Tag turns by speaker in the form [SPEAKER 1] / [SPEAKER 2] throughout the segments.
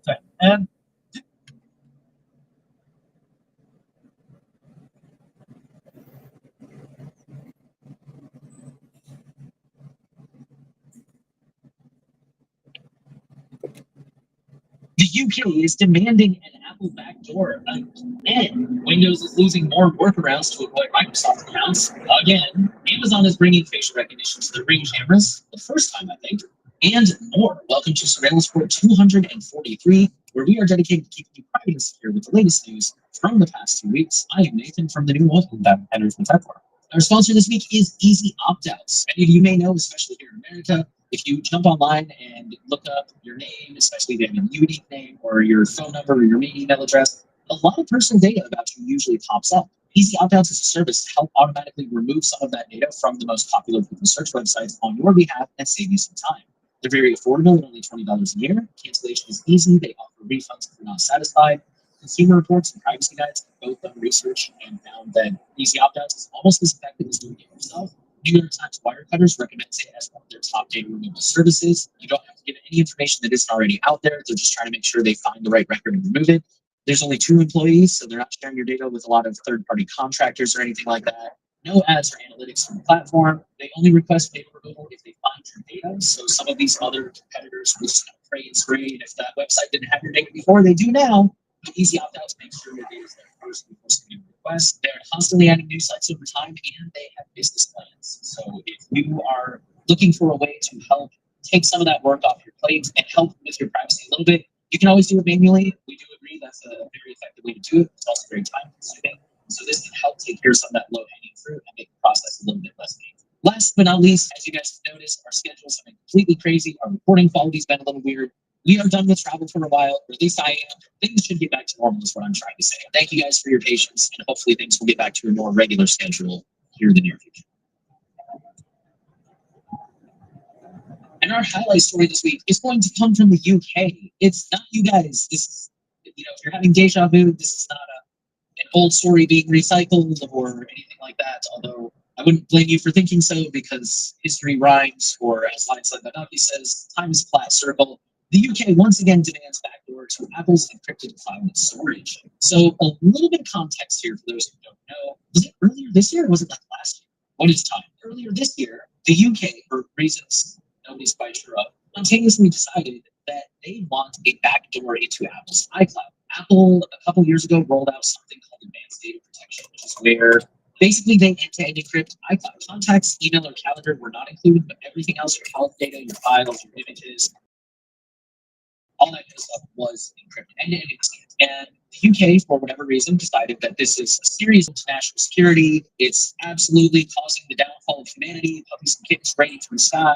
[SPEAKER 1] Okay. And the UK is demanding an Apple backdoor again. Windows is losing more workarounds to avoid Microsoft accounts. Again, Amazon is bringing facial recognition to their Ring cameras, the first time, I think, and more. Welcome to Surveillance Report 243, where we are dedicated to keeping you private and secure with the latest news from the past 2 weeks. I am Nathan from the New Wolf and Editors from Tech Forum. Our sponsor this week is Easy Opt-outs. Many of you may know, especially here in America, if you jump online and look up your name, especially if you have a unique name or your phone number or your main email address, a lot of personal data about you usually pops up. Easy Opt-outs is a service to help automatically remove some of that data from the most popular Google search websites on your behalf and save you some time. They're very affordable at only $20 a year. Cancellation is easy. They offer refunds if you're not satisfied. Consumer reports and privacy guides have both done research and found that Easy Opt-outs is almost as effective as doing it yourself. New York Times Wirecutters recommends it as one of their top data removal services. You don't have to give any information that isn't already out there. They're just trying to make sure they find the right record and remove it. There's only 2 employees, so they're not sharing your data with a lot of third-party contractors or anything like that. No ads or analytics from the platform. They only request data removal if they find your data. So some of these other competitors will just pray and spray, and if that website didn't have your data before, they do now. But Easy Opt-outs make sure your data is there first before submitting a request. They're constantly adding new sites over time, and they have business plans. So if you are looking for a way to help take some of that work off your plate and help with your privacy a little bit, you can always do it manually. We do agree that's a very effective way to do it. It's also very time consuming. So this can help take care of some of that low-hanging fruit and make the process a little bit less painful. Last but not least, as you guys have noticed, our schedules have been completely crazy. Our reporting quality's been a little weird. We are done with travel for a while, or at least I am. Things should get back to normal is what I'm trying to say. Thank you guys for your patience, and hopefully things will get back to a more regular schedule here in the near future. And our highlight story this week is going to come from the UK. It's not you guys. This is, if you're having deja vu, this is not an old story being recycled or anything like that, although I wouldn't blame you for thinking so because history rhymes, or as Lines Like Badaki says, time is a flat circle. The UK once again demands backdoor to Apple's encrypted cloud storage. So a little bit of context here for those who don't know. Was it earlier this year or was it like last year? What is time? Earlier this year, the UK, for reasons nobody's quite sure of, spontaneously decided that they want a backdoor into Apple's iCloud. Apple, a couple years ago, rolled out something called advanced data protection, which is where basically they end-to-end encrypt iCloud. Contacts, email, or calendar were not included, but everything else, your health data, your files, your images, all that kind of stuff was encrypted end-to-end. And the UK, for whatever reason, decided that this is a serious national security. It's absolutely causing the downfall of humanity. Puppies and kittens raining from the sky,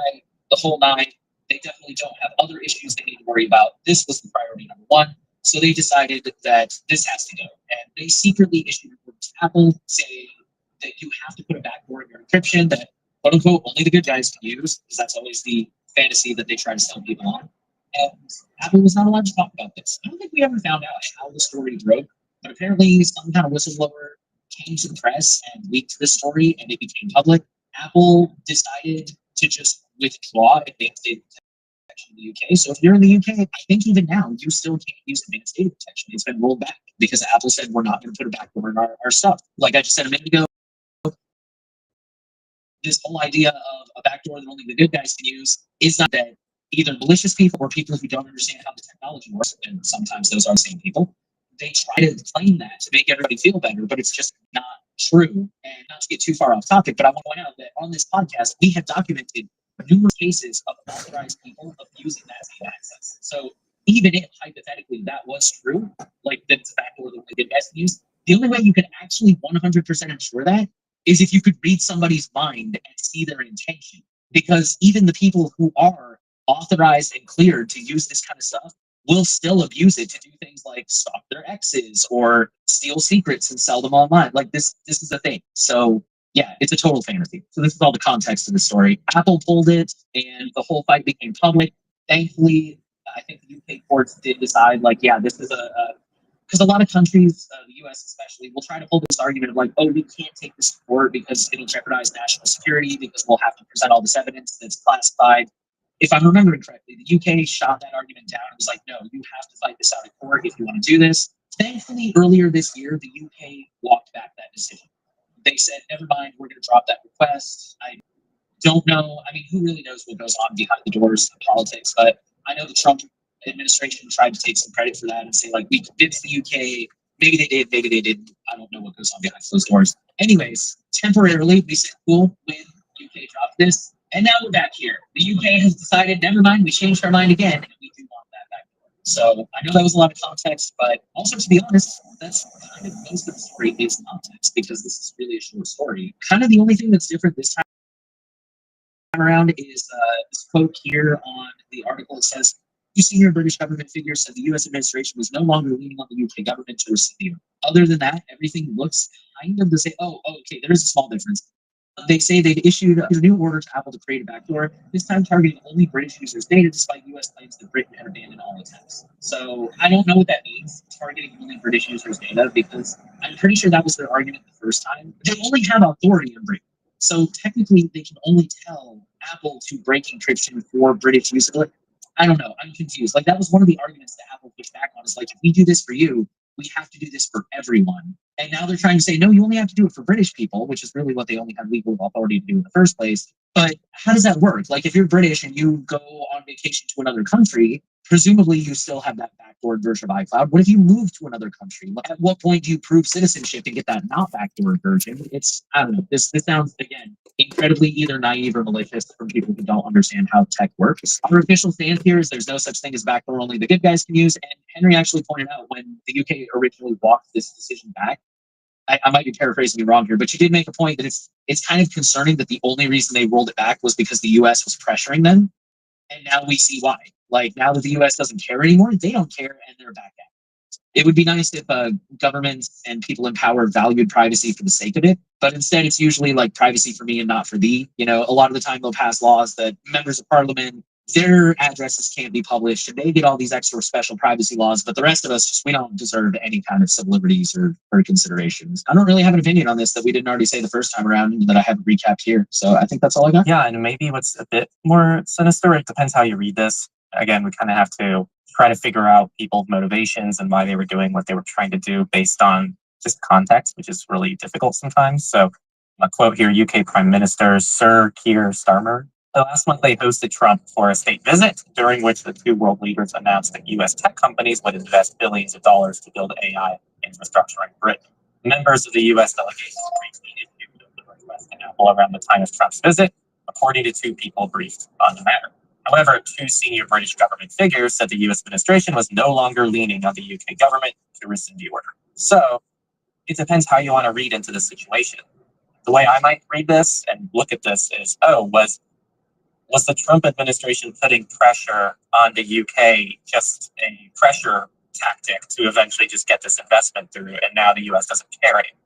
[SPEAKER 1] the whole nine. They definitely don't have other issues they need to worry about. This was the priority number one. So they decided that this has to go. And they secretly issued reports to Apple saying that you have to put a backdoor in your encryption that, quote unquote, only the good guys can use, because that's always the fantasy that they try to sell people on. And Apple was not allowed to talk about this. I don't think we ever found out how the story broke, but apparently some kind of whistleblower came to the press and leaked this story, and it became public. Apple decided to just withdraw advanced data protection in the UK. So if you're in the UK, I think even now you still can't use advanced data protection. It's been rolled back because Apple said we're not going to put a backdoor in our stuff. Like I just said a minute ago, this whole idea of a backdoor that only the good guys can use is not that either malicious people or people who don't understand how the technology works, and sometimes those are the same people, they try to claim that to make everybody feel better, but it's just not true. And not to get too far off topic, but I want to point out that on this podcast, we have documented numerous cases of authorized people abusing that data access. So even if hypothetically that was true, like that's a backdoor that the good guys can use, the only way you can actually 100% ensure that is if you could read somebody's mind and see their intention. Because even the people who are authorized and cleared to use this kind of stuff will still abuse it to do things like stalk their exes or steal secrets and sell them online. Like this is a thing. So yeah, it's a total fantasy. So this is all the context of the story. Apple pulled it and the whole fight became public. Thankfully, I think the UK courts did decide like, yeah, this is because a lot of countries, the US especially, will try to hold this argument of like, oh, we can't take this to court because it'll jeopardize national security because we'll have to present all this evidence that's classified. if I'm remembering correctly, the UK shot that argument down and was like, no, you have to fight this out in court if you want to do this. Thankfully, earlier this year, the UK walked back that decision. They said, never mind, we're going to drop that request. I don't know. I mean, who really knows what goes on behind the doors in politics? But I know the Trump administration tried to take some credit for that and say, like, we convinced the UK. Maybe they did, maybe they didn't. I don't know what goes on behind closed doors. Anyways, temporarily, we said, cool, when UK dropped this. And now we're back here. The UK has decided, never mind, we changed our mind again, and we do want that back. So I know that was a lot of context, but also, to be honest, that's kind of most of the story is context, because this is really a short story. Kind of the only thing that's different this time around is this quote here on the article. It says, two senior British government figures said the U.S. administration was no longer leaning on the UK government to rescue. Other than that, everything looks kind of the same. Oh, okay, there is a small difference. They say they've issued a new order to Apple to create a backdoor, this time targeting only British users' data, despite U.S. claims that Britain had abandoned all attempts. So I don't know what that means, targeting only British users' data, because I'm pretty sure that was their argument the first time. They only have authority in Britain. So technically, they can only tell Apple to break encryption for British users. I don't know. I'm confused. Like, that was one of the arguments that Apple pushed back on. Is like, if we do this for you, we have to do this for everyone. And now they're trying to say, no, you only have to do it for British people, which is really what they only have legal authority to do in the first place. But how does that work? Like, if you're British and you go on vacation to another country, presumably you still have that backdoor version of iCloud. What if you move to another country? At what point do you prove citizenship and get that not backdoor version? I don't know. This sounds, again, incredibly either naive or malicious from people who don't understand how tech works. Our official stance here is there's no such thing as backdoor, only the good guys can use. And Henry actually pointed out when the UK originally walked this decision back, I might be paraphrasing you wrong here, but you did make a point that it's kind of concerning that the only reason they rolled it back was because the US was pressuring them. And now we see why. Like, now that the US doesn't care anymore, they don't care and they're back at it. It would be nice if governments and people in power valued privacy for the sake of it, but instead it's usually like privacy for me and not for thee. You know, a lot of the time they'll pass laws that members of parliament, their addresses can't be published and they get all these extra special privacy laws, but the rest of us, we don't deserve any kind of civil liberties or considerations. I don't really have an opinion on this that we didn't already say the first time around and that I haven't recapped here. So I think that's all I got.
[SPEAKER 2] Yeah, and maybe what's a bit more sinister, it depends how you read this. Again, we kind of have to try to figure out people's motivations and why they were doing what they were trying to do based on just context, which is really difficult sometimes. So a quote here, UK Prime Minister Sir Keir Starmer. Last month, they hosted Trump for a state visit, during which the two world leaders announced that US tech companies would invest billions of dollars to build AI infrastructure in Britain. Members of the US delegation briefly issued the request to Apple around the time of Trump's visit, according to two people briefed on the matter. However, two senior British government figures said the US administration was no longer leaning on the UK government to rescind the order. So it depends how you want to read into the situation. The way I might read this and look at this is, was the Trump administration putting pressure on the UK just a pressure tactic to eventually just get this investment through, and now the US doesn't care anymore?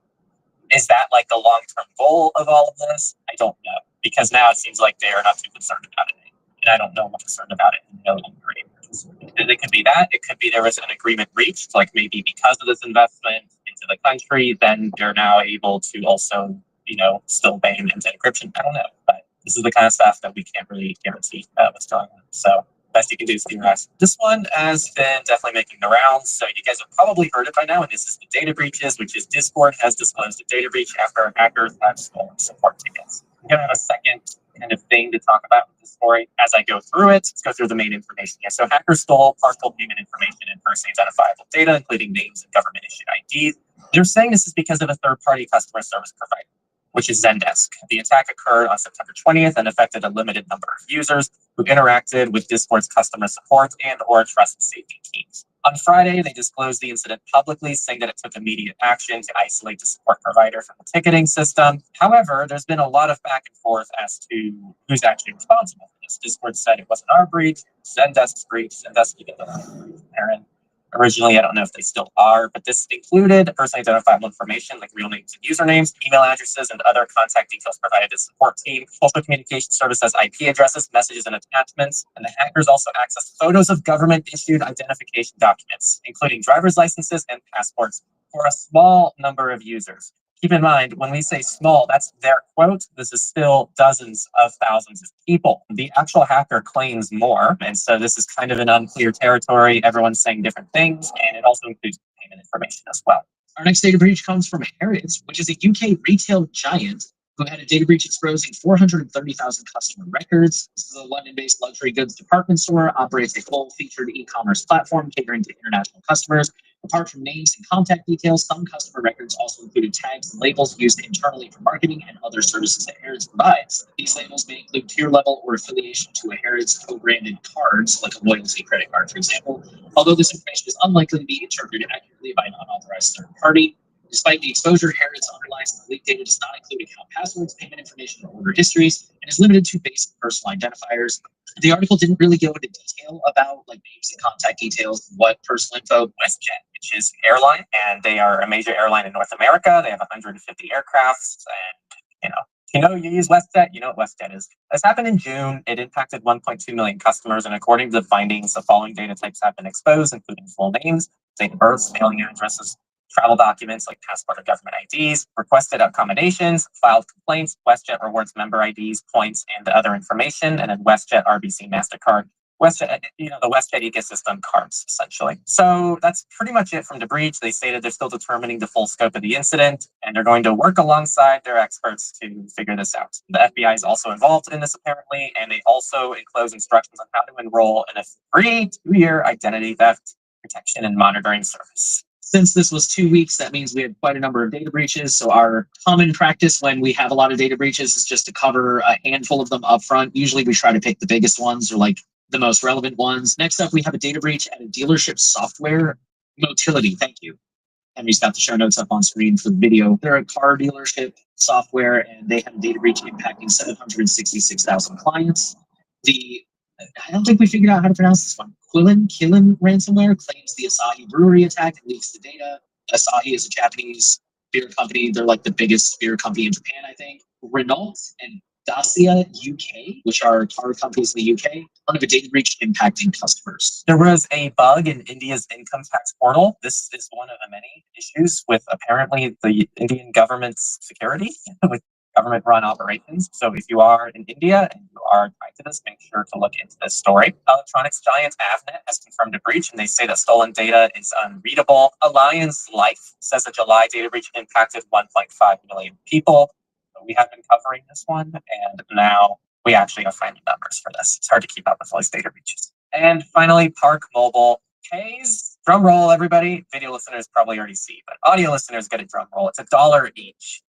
[SPEAKER 2] Is that like the long-term goal of all of this? I don't know, because now it seems like they are not too concerned about it. And I don't know what's concerned about it in no longer. It could be that. It could be there was an agreement reached, like maybe because of this investment into the country, then they're now able to also, still ban into encryption. I don't know, but this is the kind of stuff that we can't really guarantee what's going on. So best you can do is theorize. This one has been definitely making the rounds. So you guys have probably heard it by now, and this is the data breaches, which is Discord has disclosed a data breach after hackers have stolen support tickets. I'm going to have a second kind of thing to talk about with this story. As I go through it, let's go through the main information here. So hackers stole partial payment information and personally identifiable data, including names and government-issued IDs. They're saying this is because of a third-party customer service provider, which is Zendesk. The attack occurred on September 20th and affected a limited number of users who interacted with Discord's customer support and or trust and safety teams. On Friday, they disclosed the incident publicly, saying that it took immediate action to isolate the support provider from the ticketing system. However, there's been a lot of back and forth as to who's actually responsible for this. Discord said it wasn't our breach, Zendesk's breach, Zendesk even Aaron. Originally, I don't know if they still are, but this included personally identifiable information like real names and usernames, email addresses, and other contact details provided to the support team. Social communication service has IP addresses, messages, and attachments. And the hackers also accessed photos of government-issued identification documents, including driver's licenses and passports, for a small number of users. keep in mind, when we say small, that's their quote. This is still dozens of thousands of people. The actual hacker claims more. And so this is kind of an unclear territory. Everyone's saying different things, and it also includes payment information as well.
[SPEAKER 1] Our next data breach comes from Harrods, which is a UK retail giant who had a data breach exposing 430,000 customer records. This is a London-based luxury goods department store, operates a full-featured e-commerce platform catering to international customers. Apart from names and contact details, some customer records also included tags and labels used internally for marketing and other services that Harrods provides. These labels may include tier level or affiliation to a Harrods co-branded cards, like a loyalty credit card, for example, although this information is unlikely to be interpreted accurately by an unauthorized third party. Despite the exposure, Harrods underlies that the leaked data does not include account passwords, payment information, or order histories, and is limited to basic personal identifiers. The article didn't really go into detail about like names and contact details, what personal info.
[SPEAKER 2] WestJet, which is an airline, and they are a major airline in North America. They have 150 aircrafts, and you use WestJet, you know what WestJet is. This happened in June. It impacted 1.2 million customers, and according to the findings, the following data types have been exposed, including full names, date of birth, mailing addresses, travel documents like passport or government IDs, requested accommodations, filed complaints, WestJet rewards member IDs, points, and other information, and then WestJet RBC MasterCard. WestJet, the WestJet ecosystem cards, essentially. So that's pretty much it from the breach. They stated they're still determining the full scope of the incident, and they're going to work alongside their experts to figure this out. The FBI is also involved in this, apparently, and they also enclose instructions on how to enroll in a free 2-year identity theft protection and monitoring service.
[SPEAKER 1] Since this was 2 weeks, that means we had quite a number of data breaches. So our common practice when we have a lot of data breaches is just to cover a handful of them up front. Usually we try to pick the biggest ones or like the most relevant ones. Next up, we have a data breach at a dealership software. Motility, thank you. Henry's got the show notes up on screen for the video. They're a car dealership software, and they had a data breach impacting 766,000 clients. I don't think we figured out how to pronounce this one. Killen ransomware claims the Asahi brewery attack and leaks the data. Asahi is a Japanese beer company. They're like the biggest beer company in Japan, I think. Renault and Dacia UK, which are car companies in the UK, one of a data breach impacting customers.
[SPEAKER 2] There was a bug in India's income tax portal. This is one of the many issues with apparently the Indian government's security with government-run operations. So if you are in India and you are tied to this, make sure to look into this story. Electronics giant Avnet has confirmed a breach, and they say that stolen data is unreadable. Alliance Life says a July data breach impacted 1.5 million people. We have been covering this one, and now we actually have final numbers for this. It's hard to keep up with all these data breaches. And finally, Park Mobile pays, drum roll, everybody. Video listeners probably already see, but audio listeners get a drum roll. It's $1 each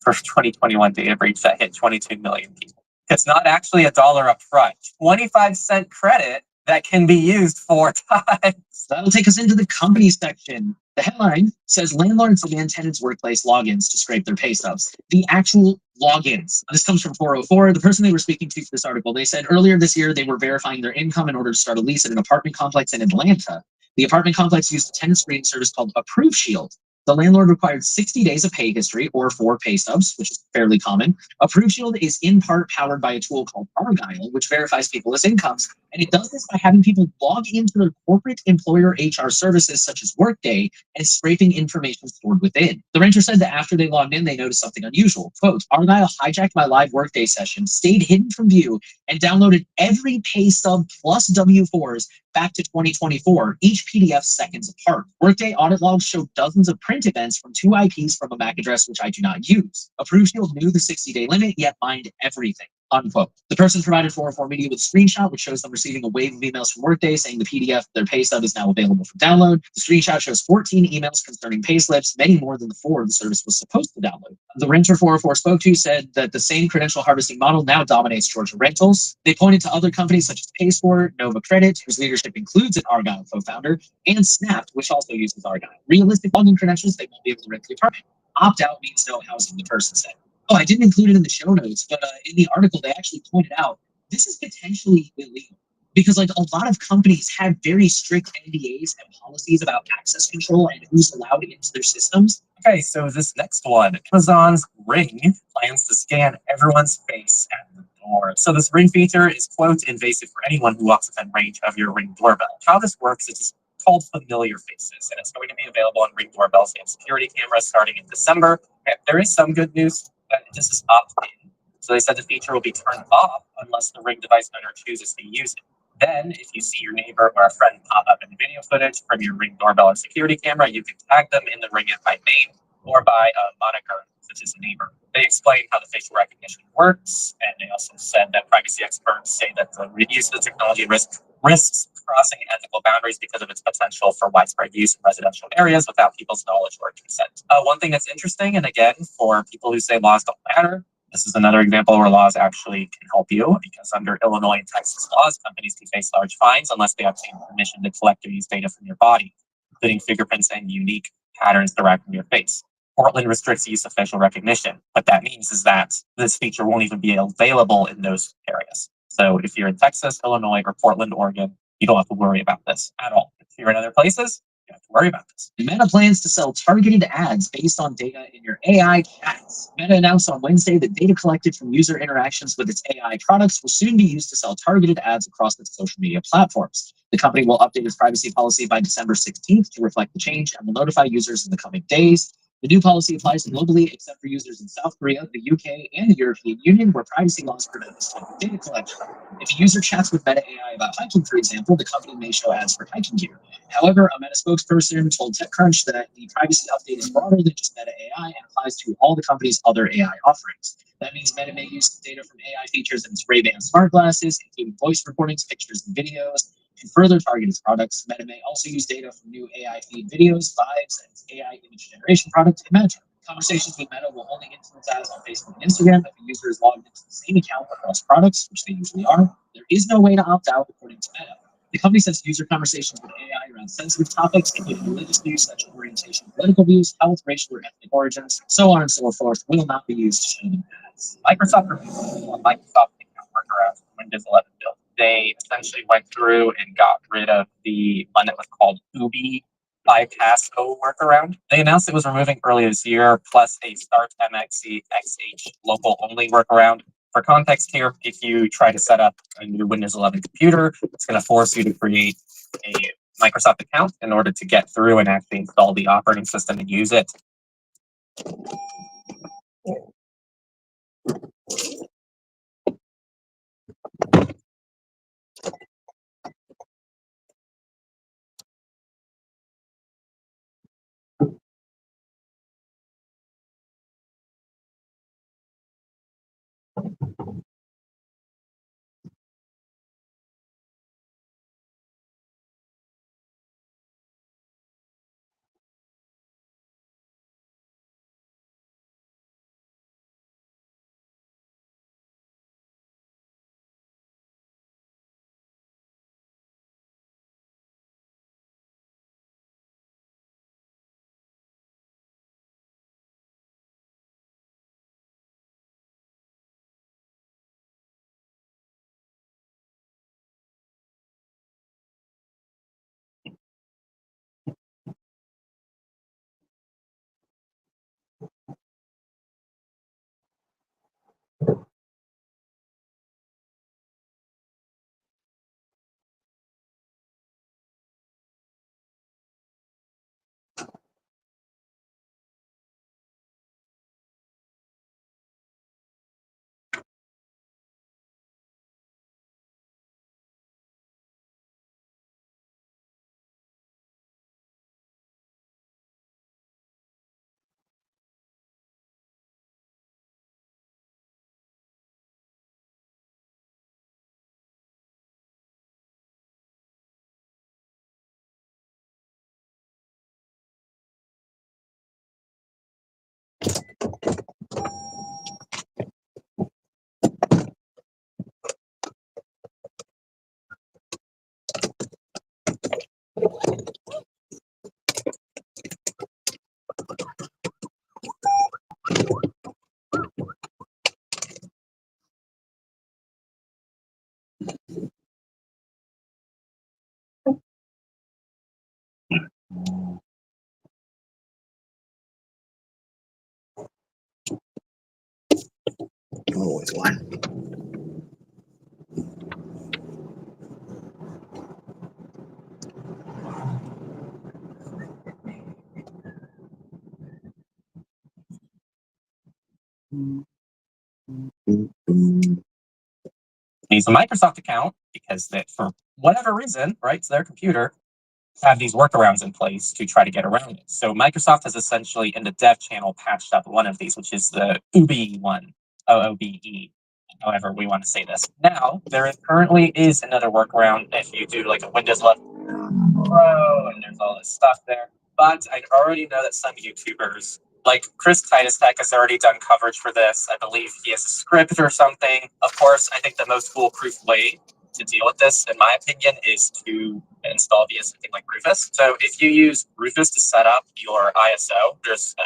[SPEAKER 2] for 2021 data breach that hit 22 million people. It's not actually $1 up front. 25-cent credit that can be used 4 times.
[SPEAKER 1] That'll take us into the company section. The headline says landlords demand tenants' workplace logins to scrape their pay stubs. The actual logins. This comes from 404. The person they were speaking to for this article, they said earlier this year they were verifying their income in order to start a lease at an apartment complex in Atlanta. The apartment complex used a tenant screening service called Approve Shield. The landlord required 60 days of pay history or 4 pay stubs, which is fairly common. Approve Shield is in part powered by a tool called Argyle, which verifies people's incomes. And it does this by having people log into their corporate employer HR services, such as Workday, and scraping information stored within. The renter said that after they logged in, they noticed something unusual. Quote, Argyle hijacked my live Workday session, stayed hidden from view, and downloaded every pay stub plus W-4s back to 2024, each PDF seconds apart. Workday audit logs show dozens of print events from 2 IPs from a MAC address, which I do not use. Approve Shield knew the 60-day limit, yet mined everything. Unquote. The person provided 404 Media with a screenshot, which shows them receiving a wave of emails from Workday saying the PDF of their pay stub is now available for download. The screenshot shows 14 emails concerning pay slips, many more than the 4 the service was supposed to download. The renter 404 spoke to said that the same credential harvesting model now dominates Georgia rentals. They pointed to other companies such as PaySport, Nova Credit, whose leadership includes an Argyle co-founder, and Snap, which also uses Argyle. Realistic login credentials, they won't be able to rent the apartment. Opt-out means no housing, the person said. Oh, I didn't include it in the show notes, but in the article, they actually pointed out this is potentially illegal because like a lot of companies have very strict NDAs and policies about access control and who's allowed into their systems.
[SPEAKER 2] Okay, so this next one, Amazon's Ring plans to scan everyone's face at the door. So this Ring feature is, quote, invasive for anyone who walks within range of your Ring doorbell. How this works is called Familiar Faces, and it's going to be available on Ring doorbells and security cameras starting in December. Okay, there is some good news, but this is opt-in. So they said the feature will be turned off unless the Ring device owner chooses to use it. Then, if you see your neighbor or a friend pop up in video footage from your Ring doorbell or security camera, you can tag them in the Ring invite name or by a moniker, such as a neighbor. They explain how the facial recognition works, and they also said that privacy experts say that the use of the technology risks crossing ethical boundaries because of its potential for widespread use in residential areas without people's knowledge or consent. One thing that's interesting, and again, for people who say laws don't matter, this is another example where laws actually can help you, because under Illinois and Texas laws, companies can face large fines unless they obtain permission to collect or use data from your body, including fingerprints and unique patterns derived from your face. Portland restricts the use of facial recognition. What that means is that this feature won't even be available in those areas. So if you're in Texas, Illinois, or Portland, Oregon, you don't have to worry about this at all. If you're in other places, you have to worry about this.
[SPEAKER 1] Meta plans to sell targeted ads based on data in your AI chats. Meta announced on Wednesday that data collected from user interactions with its AI products will soon be used to sell targeted ads across its social media platforms. The company will update its privacy policy by December 16th to reflect the change and will notify users in the coming days. The new policy applies globally except for users in South Korea, the UK, and the European Union, where privacy laws prevent this type of data collection. If a user chats with Meta AI about hiking, for example, the company may show ads for hiking gear. However, a Meta spokesperson told TechCrunch that the privacy update is broader than just Meta AI and applies to all the company's other AI offerings. That means Meta may use data from AI features in its Ray-Ban smart glasses, including voice recordings, pictures, and videos, to further target its products. Meta may also use data from new AI feed videos, Vibes, and its AI image generation product, Imagine. Conversations with Meta will only influence ads on Facebook and Instagram if a user is logged into the same account across products, which they usually are. There is no way to opt out, according to Meta. The company says user conversations with AI around sensitive topics, including religious views, sexual orientation, political views, health, racial or ethnic origins, so on and so forth, will not be used to show them ads.
[SPEAKER 2] Microsoft removed Microsoft account workarounds from Windows 11 build. They essentially went through and got rid of the one that was called Ubi bypass O workaround. They announced it was removing earlier this year, plus a start MXC XH local only workaround. For context here, if you try to set up a new Windows 11 computer, it's going to force you to create a Microsoft account in order to get through and actually install the operating system and use it.
[SPEAKER 3] Always one.
[SPEAKER 2] use a Microsoft account because that for whatever reason, right, it's their computer, have these workarounds in place to try to get around it. So Microsoft has essentially in the dev channel patched up one of these, which is the OOBE one, OOBE, however we want to say this. Now, there currently is another workaround if you do like a Windows 11 Pro and there's all this stuff there. But I already know that some YouTubers, like Chris Titus Tech, has already done coverage for this. I believe he has a script or something. Of course, I think the most foolproof way to deal with this, in my opinion, is to install via something like Rufus. So if you use Rufus to set up your ISO, there's a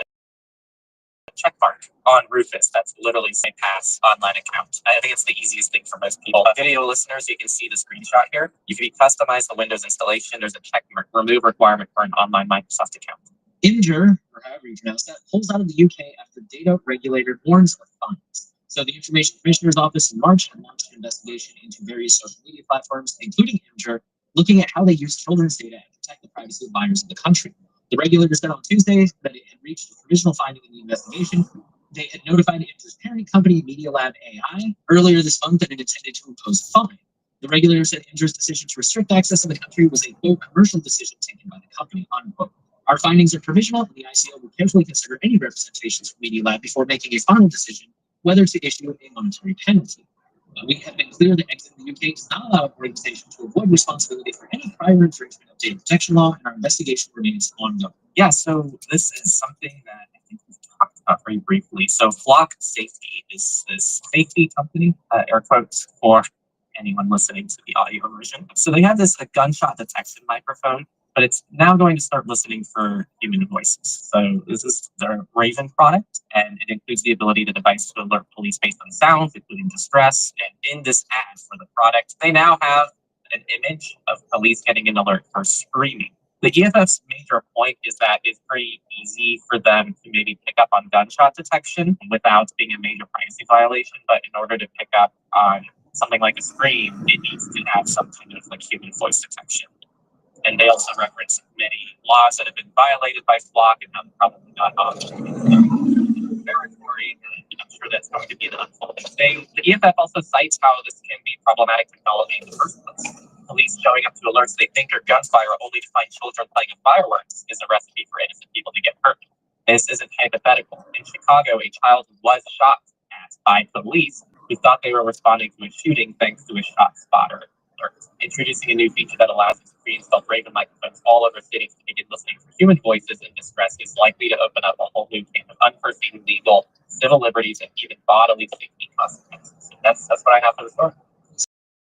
[SPEAKER 2] check mark on Rufus that's literally saying pass online account. I think it's the easiest thing for most people. Video listeners, you can see the screenshot here. If you customize the Windows installation, there's a check mark remove requirement for an online Microsoft account.
[SPEAKER 1] Imgur, or however you pronounce that, pulls out of the UK after data regulator warns of fines. So the Information Commissioner's Office in March launched an investigation into various social media platforms, including Imgur, looking at how they use children's data and protect the privacy of minors in the country. The regulator said on Tuesday that it had reached a provisional finding in the investigation. They had notified Imgur's parent company, Media Lab AI, earlier this month that it intended to impose a fine. The regulator said Imgur's decision to restrict access in the country was a, quote, commercial decision taken by the company, unquote. Our findings are provisional, and the ICO will carefully consider any representations from Media Lab before making a final decision whether to issue a monetary penalty. We have been clear that exiting the UK does not allow an organization to avoid responsibility for any prior infringement of data protection law, and our investigation remains ongoing.
[SPEAKER 2] Yeah, so this is something that I think we've talked about very briefly. So Flock Safety is this safety company, air quotes for anyone listening to the audio version. So they have this a gunshot detection microphone, but it's now going to start listening for human voices. So this is their Raven product, and it includes the ability of the device to alert police based on sounds, including distress. And in this ad for the product, they now have an image of police getting an alert for screaming. The EFF's major point is that it's pretty easy for them to maybe pick up on gunshot detection without being a major privacy violation, but in order to pick up on something like a scream, it needs to have some kind of like human voice detection. And they also reference many laws that have been violated by Flock and have probably not on territory. And I'm sure that's going to be the unfolding thing. The EFF also cites how this can be problematic technology in the first place. Police showing up to alerts they think are gunfire only to find children playing with fireworks is a recipe for innocent people to get hurt. This isn't hypothetical. In Chicago, a child was shot at by police who thought they were responding to a shooting thanks to a shot spotter alert. Introducing a new feature that allows us to pre-install Raven microphones all over cities to begin listening for human voices in distress is likely to open up a whole new can of unforeseen legal, civil liberties, and even bodily safety consequences. So that's what I have for the story.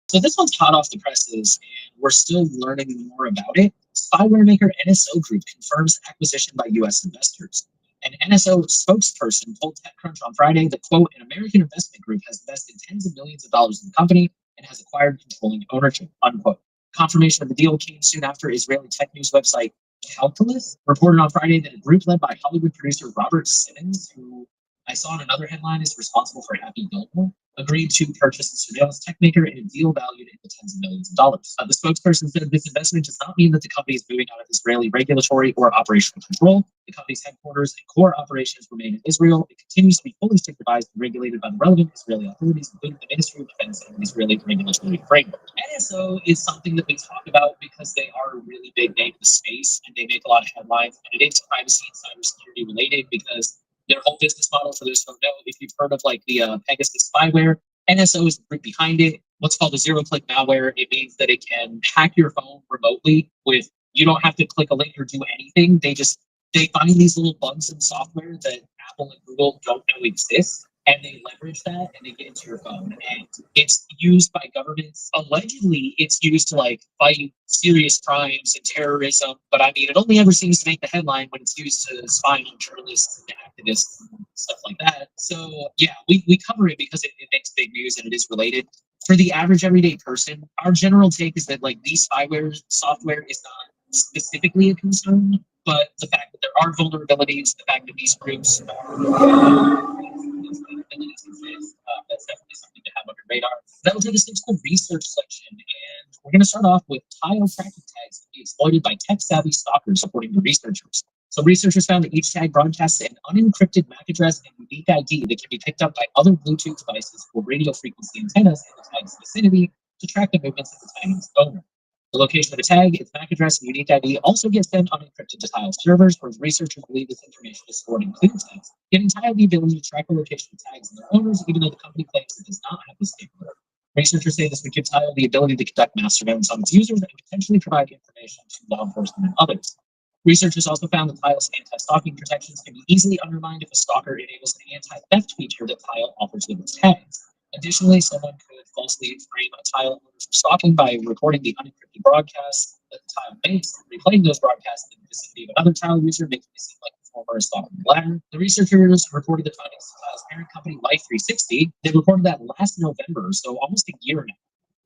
[SPEAKER 1] So this one's hot off the presses, and we're still learning more about it. Spyware maker NSO Group confirms acquisition by U.S. investors. An NSO spokesperson told TechCrunch on Friday that, quote, an American investment group has invested tens of millions of dollars in the company and has acquired controlling ownership, unquote. Confirmation of the deal came soon after Israeli tech news website Calculus reported on Friday that a group led by Hollywood producer Robert Simmons, who I saw in another headline is responsible for Happy Gilmore, agreed to purchase the surveillance tech maker in a deal valued in the tens of millions of dollars. The spokesperson said this investment does not mean that the company is moving out of Israeli regulatory or operational control. The company's headquarters and core operations remain in Israel. It continues to be fully supervised and regulated by the relevant Israeli authorities, including the Ministry of Defense and the Israeli regulatory framework. NSO is something that we talk about because they are a really big name in the space and they make a lot of headlines, and it is privacy and cybersecurity related because their whole business model, for those who don't know, if you've heard of like the Pegasus spyware, NSO is the group behind it. What's called a zero-click malware. It means that it can hack your phone remotely with, you don't have to click a link or do anything. They find these little bugs in software that Apple and Google don't know exist, and they leverage that and they get into your phone. And it's used by governments. Allegedly, it's used to like fight serious crimes and terrorism. But I mean, it only ever seems to make the headline when it's used to spy on journalists and activists and stuff like that. So yeah, we cover it because it makes big news and it is related. For the average everyday person, our general take is that like these spyware software is not specifically a concern, but the fact that there are vulnerabilities, the fact that these groups are that's definitely something to have on your radar. That'll take us into the research section, and we're going to start off with tile tracking tags to be exploited by tech-savvy stalkers, according to researchers. So researchers found that each tag broadcasts an unencrypted MAC address and unique ID that can be picked up by other Bluetooth devices or radio frequency antennas in the tag's vicinity to track the movements of the tag's owner. The location of the tag, its MAC address, and unique ID also gets sent unencrypted to Tile servers, where researchers believe this information is stored in clear tags, giving Tile the ability to track the location of tags and their owners, even though the company claims it does not have this capability. Researchers say this would give Tile the ability to conduct mass surveillance on its users and potentially provide information to law enforcement and others. Researchers also found that Tile's anti-stalking protections can be easily undermined if a stalker enables an anti-theft feature that Tile offers with its tags. Additionally, someone could falsely frame a Tile owner for stalking by recording the unencrypted broadcasts that the Tile makes and replaying those broadcasts in the vicinity of another Tile user, making it seem like the former is stalking the latter. The researchers reported the findings to Tile's parent company, Life360. They reported that last November, so almost a year now.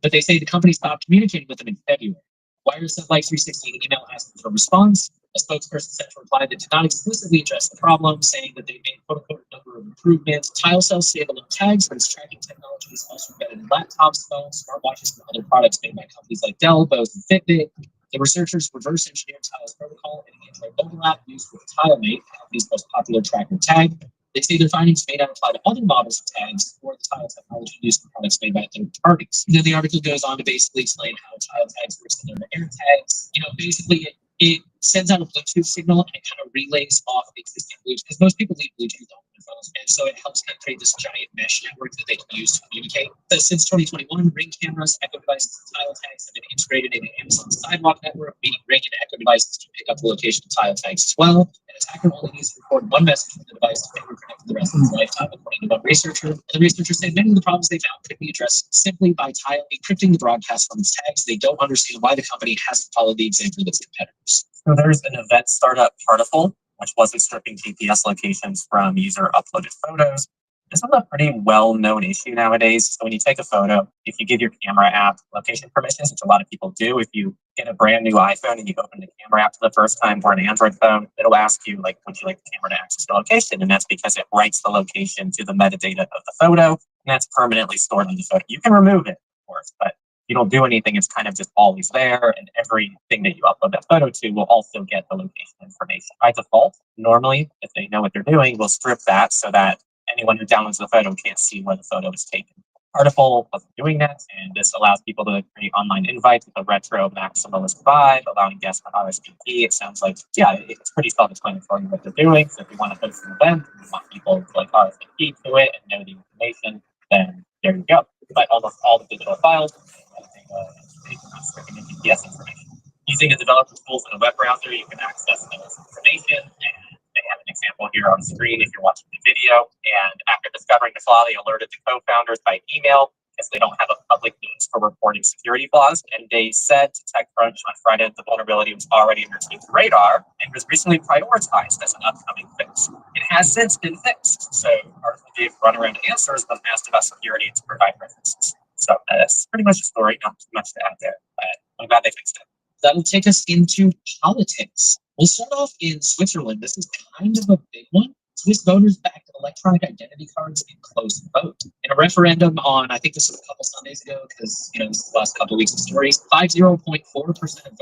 [SPEAKER 1] But they say the company stopped communicating with them in February. Wire sent Life360 an email asking for a response. A spokesperson sent a reply that did not explicitly address the problem, saying that they made quote-unquote a number of improvements. Tile sells standalone tags, but its tracking technology is also embedded in laptops, phones, smartwatches, and other products made by companies like Dell, Bose, and Fitbit. The researchers reverse engineered Tile's protocol in an Android mobile app used with TileMate, the company's most popular tracker tag. They say their findings may not apply to other models of tags or the Tile technology used in products made by third parties. Then the article goes on to basically explain how Tile tags work similar to air tags. Basically it sends out a Bluetooth signal and it kind of relays off existing Bluetooth, because most people leave Bluetooth on their phones, and so it helps kind of create this giant mesh network that they can use to communicate. So since 2021, Ring cameras, Echo devices, and Tile tags have been integrated into Amazon's Sidewalk network, meaning Ring and Echo devices can pick up the location of Tile tags as well. An attacker only needs to record one message from the device to finger connect for the rest of its lifetime, according to one researcher. The researchers say many of the problems they found could be addressed simply by Tile encrypting the broadcast from its tags. They don't understand why the company hasn't followed the example of its competitors.
[SPEAKER 2] So there's an event startup, Particle, which wasn't stripping GPS locations from user uploaded photos. This is a pretty well-known issue nowadays. So when you take a photo, if you give your camera app location permissions, which a lot of people do, if you get a brand new iPhone and you open the camera app for the first time, or an Android phone, it'll ask you, like, would you like the camera to access the location? And that's because it writes the location to the metadata of the photo, and that's permanently stored in the photo. You can remove it, of course, but you don't do anything, it's kind of just always there, and everything that you upload that photo to will also get the location information. By default, normally, if they know what they're doing, we'll strip that so that anyone who downloads the photo can't see where the photo is taken. Particle wasn't doing that, and this allows people to create online invites with a retro maximalist vibe, allowing guests on RSVP. It sounds like, yeah, it's pretty self-explanatory what they're doing. So if you want to host an event, and you want people to like RSVP to it and know the information, then there you go. But almost all the digital files, stripping in GPS information. Using the developer tools in a web browser, you can access this information, and they have an example here on the screen if you're watching the video. And after discovering the flaw, they alerted the co-founders by email because they don't have a public means for reporting security flaws. And they said to TechCrunch on Friday that the vulnerability was already on their team's radar and was recently prioritized as an upcoming fix. It has since been fixed. So Arthur gave runaround answers when asked about security to provide references. So that's pretty much the story. Not too much to add there, but I'm glad they fixed it.
[SPEAKER 1] That'll take us into politics. We'll start off in Switzerland. This is kind of a big one. Swiss voters backed electronic identity cards in close vote. In a referendum on, I think this was a couple Sundays ago, because this is the last couple of weeks of stories, 50.4% of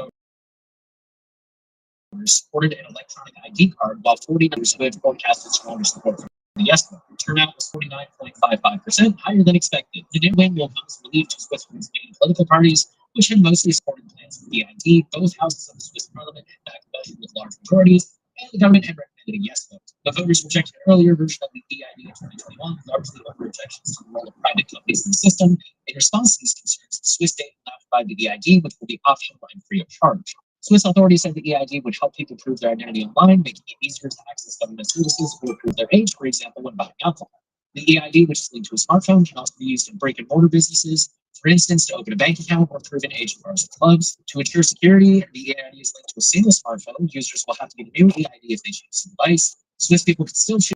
[SPEAKER 1] voters supported an electronic ID card, while 49% forecasted stronger support for the yes vote. The turnout was 49.55%, higher than expected. The new win will come as relief to Switzerland's main political parties, which had mostly supported plans for the ID. Both houses of the Swiss parliament had backed the measure with large majorities, and the government had recommended a yes vote. The voters rejected an earlier version of the EID in 2021, largely over objections to the role of private companies in the system. In response to these concerns, the Swiss state will now provide the EID, which will be optional and free of charge. Swiss authorities said the EID would help people prove their identity online, making it easier to access government services or prove their age, for example, when buying alcohol. The EID, which is linked to a smartphone, can also be used in brick-and-mortar businesses, for instance, to open a bank account or prove an age in bars and clubs. To ensure security, the EID is linked to a single smartphone. Users will have to get a new EID if they choose the device. Swiss people can still choose